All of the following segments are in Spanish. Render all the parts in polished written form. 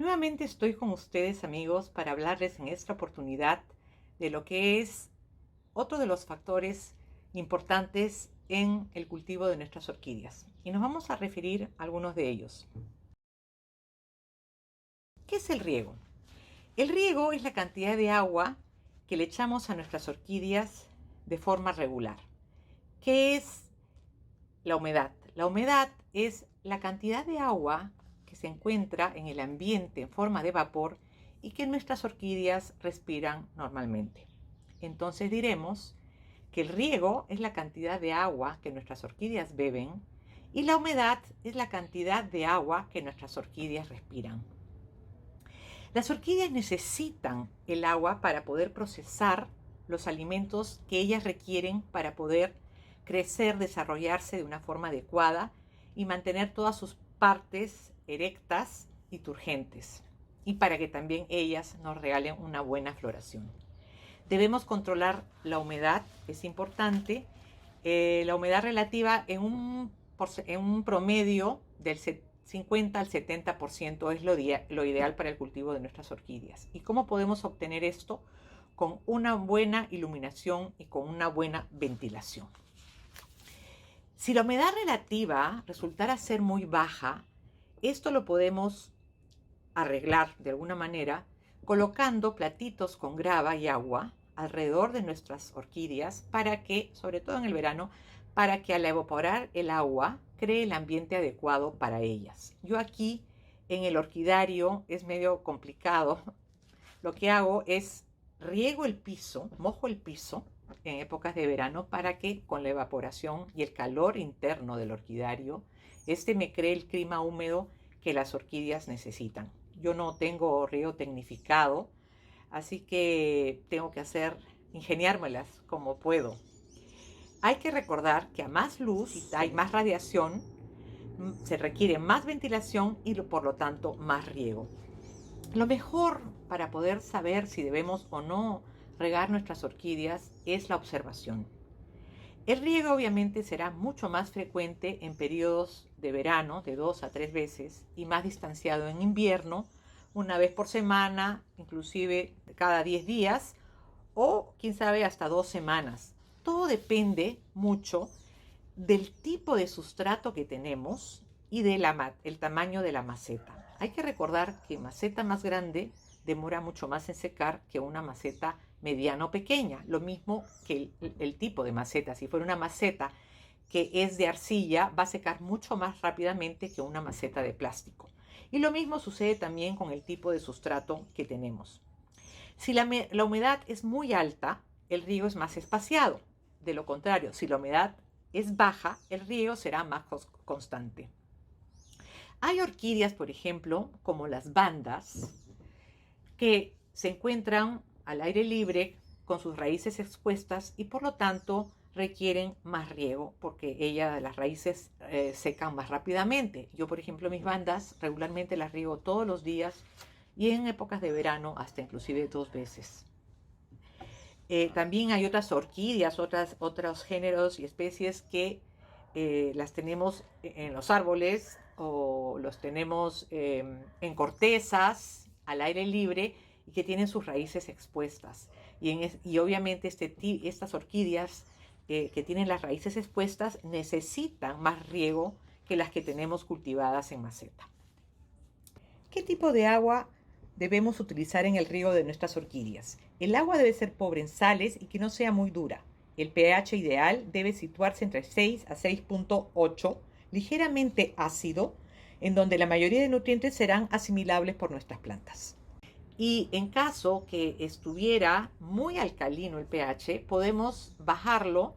Nuevamente estoy con ustedes, amigos, para hablarles en esta oportunidad de lo que es otro de los factores importantes en el cultivo de nuestras orquídeas. Y nos vamos a referir a algunos de ellos. ¿Qué es el riego? El riego es la cantidad de agua que le echamos a nuestras orquídeas de forma regular. ¿Qué es la humedad? La humedad es la cantidad de agua que se encuentra en el ambiente en forma de vapor y que nuestras orquídeas respiran normalmente. Entonces diremos que el riego es la cantidad de agua que nuestras orquídeas beben y la humedad es la cantidad de agua que nuestras orquídeas respiran. Las orquídeas necesitan el agua para poder procesar los alimentos que ellas requieren para poder crecer, desarrollarse de una forma adecuada y mantener todas sus partes erectas y turgentes, y para que también ellas nos regalen una buena floración. Debemos controlar la humedad, es importante. La humedad relativa en un promedio del 50 al 70% es lo ideal para el cultivo de nuestras orquídeas. ¿Y cómo podemos obtener esto? Con una buena iluminación y con una buena ventilación. Si la humedad relativa resultara ser muy baja, esto lo podemos arreglar de alguna manera colocando platitos con grava y agua alrededor de nuestras orquídeas para que, sobre todo en el verano, para que al evaporar el agua cree el ambiente adecuado para ellas. Yo aquí en el orquidario es medio complicado. Lo que hago es riego el piso, mojo el piso en épocas de verano para que con la evaporación y el calor interno del orquidario, me cree el clima húmedo que las orquídeas necesitan. Yo no tengo riego tecnificado, así que tengo que ingeniármelas como puedo. Hay que recordar que a más luz hay más radiación, se requiere más ventilación y por lo tanto más riego. Lo mejor para poder saber si debemos o no regar nuestras orquídeas es la observación. El riego obviamente será mucho más frecuente en periodos de verano, de 2 a 3 veces, y más distanciado en invierno, una vez por semana, inclusive cada 10 días, o quién sabe hasta 2 semanas. Todo depende mucho del tipo de sustrato que tenemos y del tamaño de la maceta. Hay que recordar que maceta más grande demora mucho más en secar que una maceta mediana o pequeña. Lo mismo que el tipo de maceta. Si fuera una maceta que es de arcilla, va a secar mucho más rápidamente que una maceta de plástico. Y lo mismo sucede también con el tipo de sustrato que tenemos. Si la humedad es muy alta, el riego es más espaciado. De lo contrario, si la humedad es baja, el riego será más constante. Hay orquídeas, por ejemplo, como las bandas, que se encuentran al aire libre con sus raíces expuestas y por lo tanto requieren más riego porque las raíces secan más rápidamente. Yo, por ejemplo, mis bandas regularmente las riego todos los días y en épocas de verano hasta inclusive 2 veces. También hay otras orquídeas, otros géneros y especies que las tenemos en los árboles o los tenemos en cortezas al aire libre y que tienen sus raíces expuestas. Y obviamente estas orquídeas que tienen las raíces expuestas necesitan más riego que las que tenemos cultivadas en maceta. ¿Qué tipo de agua debemos utilizar en el riego de nuestras orquídeas? El agua debe ser pobre en sales y que no sea muy dura. El pH ideal debe situarse entre 6 a 6.8, ligeramente ácido, en donde la mayoría de nutrientes serán asimilables por nuestras plantas. Y en caso que estuviera muy alcalino el pH, podemos bajarlo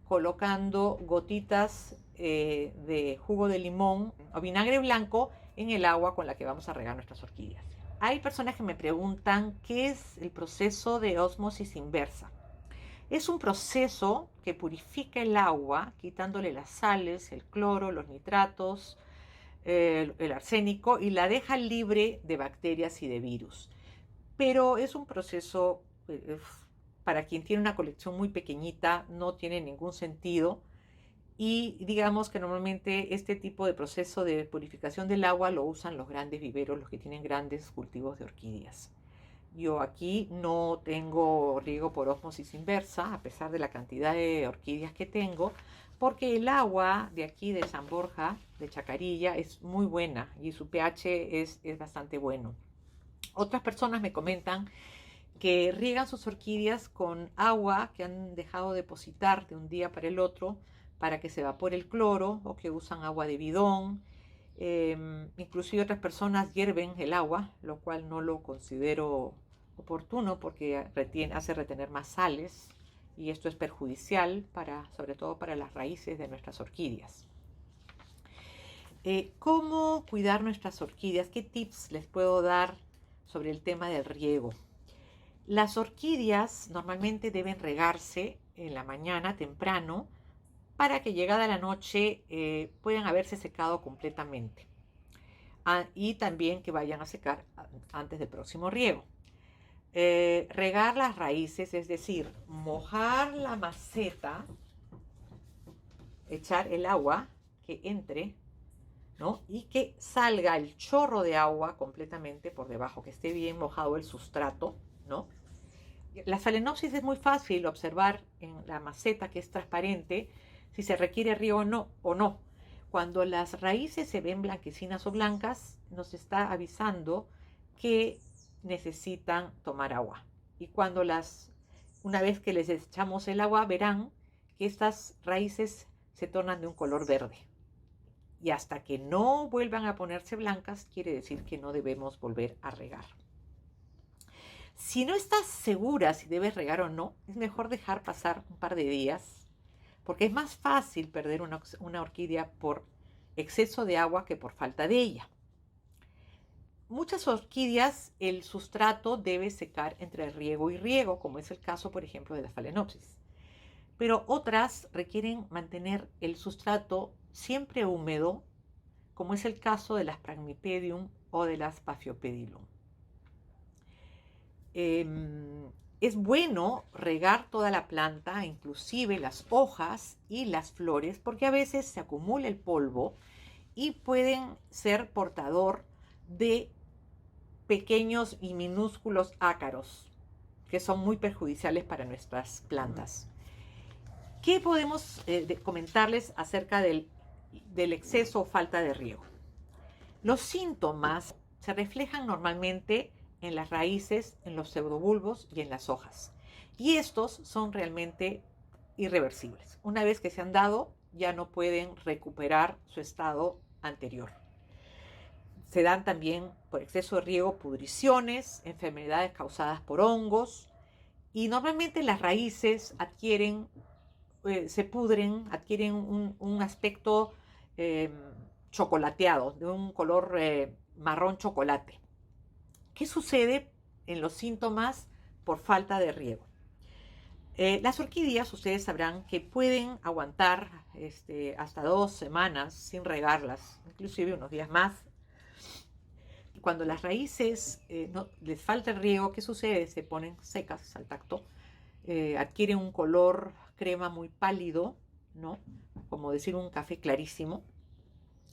colocando gotitas de jugo de limón o vinagre blanco en el agua con la que vamos a regar nuestras orquídeas. Hay personas que me preguntan qué es el proceso de ósmosis inversa. Es un proceso que purifica el agua, quitándole las sales, el cloro, los nitratos, el arsénico, y la deja libre de bacterias y de virus. Pero es un proceso, para quien tiene una colección muy pequeñita, no tiene ningún sentido Y digamos que normalmente este tipo de proceso de purificación del agua lo usan los grandes viveros, los que tienen grandes cultivos de orquídeas. Yo aquí no tengo riego por ósmosis inversa, a pesar de la cantidad de orquídeas que tengo, porque el agua de aquí de San Borja, de Chacarilla, es muy buena y su pH es bastante bueno. Otras personas me comentan que riegan sus orquídeas con agua que han dejado depositar de un día para el otro para que se evapore el cloro, o que usan agua de bidón. Inclusive otras personas hierven el agua, lo cual no lo considero oportuno porque hace retener más sales, y esto es perjudicial sobre todo para las raíces de nuestras orquídeas. ¿Cómo cuidar nuestras orquídeas? ¿Qué tips les puedo dar sobre el tema del riego? Las orquídeas normalmente deben regarse en la mañana temprano para que llegada la noche puedan haberse secado completamente. Y también que vayan a secar antes del próximo riego. Regar las raíces, es decir, mojar la maceta, echar el agua que entre, ¿no? Y que salga el chorro de agua completamente por debajo, que esté bien mojado el sustrato, ¿no? La Phalaenopsis es muy fácil observar en la maceta, que es transparente, si se requiere riego o no. Cuando las raíces se ven blanquecinas o blancas, nos está avisando que necesitan tomar agua. Y una vez que les echamos el agua, verán que estas raíces se tornan de un color verde. Y hasta que no vuelvan a ponerse blancas, quiere decir que no debemos volver a regar. Si no estás segura si debes regar o no, es mejor dejar pasar un par de días, porque es más fácil perder una orquídea por exceso de agua que por falta de ella. Muchas orquídeas, el sustrato debe secar entre riego y riego, como es el caso, por ejemplo, de la Phalaenopsis. Pero otras requieren mantener el sustrato siempre húmedo, como es el caso de las Phragmipedium o de las Paphiopedilum. Es bueno regar toda la planta, inclusive las hojas y las flores, porque a veces se acumula el polvo y pueden ser portador de pequeños y minúsculos ácaros que son muy perjudiciales para nuestras plantas. ¿Qué podemos comentarles acerca del exceso o falta de riego? Los síntomas se reflejan normalmente en las raíces, en los pseudobulbos y en las hojas. Y estos son realmente irreversibles. Una vez que se han dado, ya no pueden recuperar su estado anterior. Se dan también por exceso de riego pudriciones, enfermedades causadas por hongos, y normalmente las raíces se pudren, adquieren un aspecto chocolateado, de un color marrón chocolate. ¿Qué sucede en los síntomas por falta de riego? Las orquídeas, ustedes sabrán que pueden aguantar hasta 2 semanas sin regarlas, inclusive unos días más. Y cuando las raíces no les falta el riego, ¿qué sucede? Se ponen secas al tacto, adquieren un color crema muy pálido, ¿no? Como decir un café clarísimo.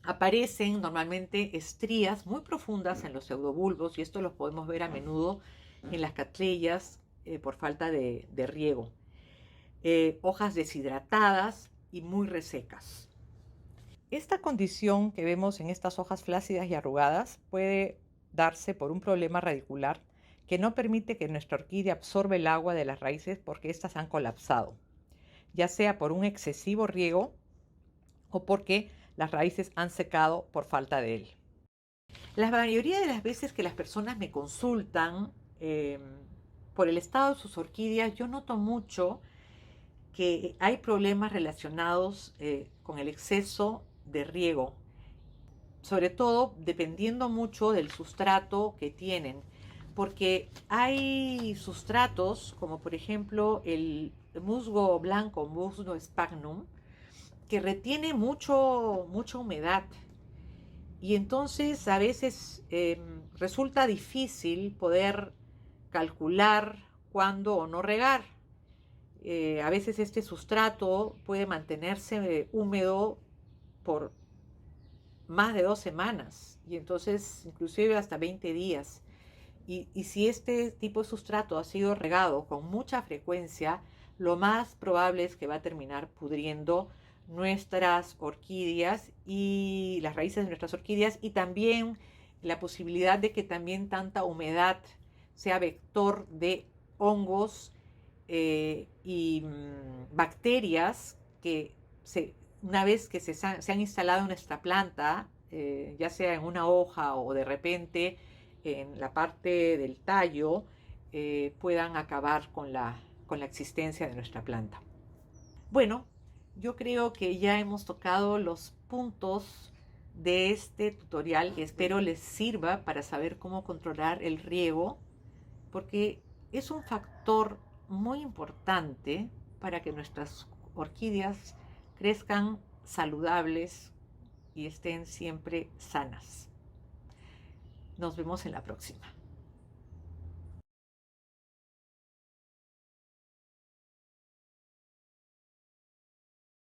Aparecen normalmente estrías muy profundas en los pseudobulbos, y esto lo podemos ver a menudo en las catrellas por falta de riego. Hojas deshidratadas y muy resecas. Esta condición que vemos en estas hojas flácidas y arrugadas puede darse por un problema radicular que no permite que nuestra orquídea absorba el agua de las raíces porque éstas han colapsado, ya sea por un excesivo riego o porque las raíces han secado por falta de él. La mayoría de las veces que las personas me consultan por el estado de sus orquídeas, yo noto mucho que hay problemas relacionados con el exceso de riego, sobre todo dependiendo mucho del sustrato que tienen, porque hay sustratos como por ejemplo el musgo blanco, musgo sphagnum, que retiene mucha humedad, y entonces a veces resulta difícil poder calcular cuándo o no regar. A veces este sustrato puede mantenerse húmedo por más de 2 semanas y entonces inclusive hasta 20 días. Y si este tipo de sustrato ha sido regado con mucha frecuencia, lo más probable es que va a terminar pudriendo nuestras orquídeas y las raíces de nuestras orquídeas, y también la posibilidad de que también tanta humedad sea vector de hongos y bacterias que una vez que se han instalado en nuestra planta, ya sea en una hoja o de repente en la parte del tallo, puedan acabar con la existencia de nuestra planta. Bueno, yo creo que ya hemos tocado los puntos de este tutorial. Espero les sirva para saber cómo controlar el riego, porque es un factor muy importante para que nuestras orquídeas crezcan saludables y estén siempre sanas. Nos vemos en la próxima.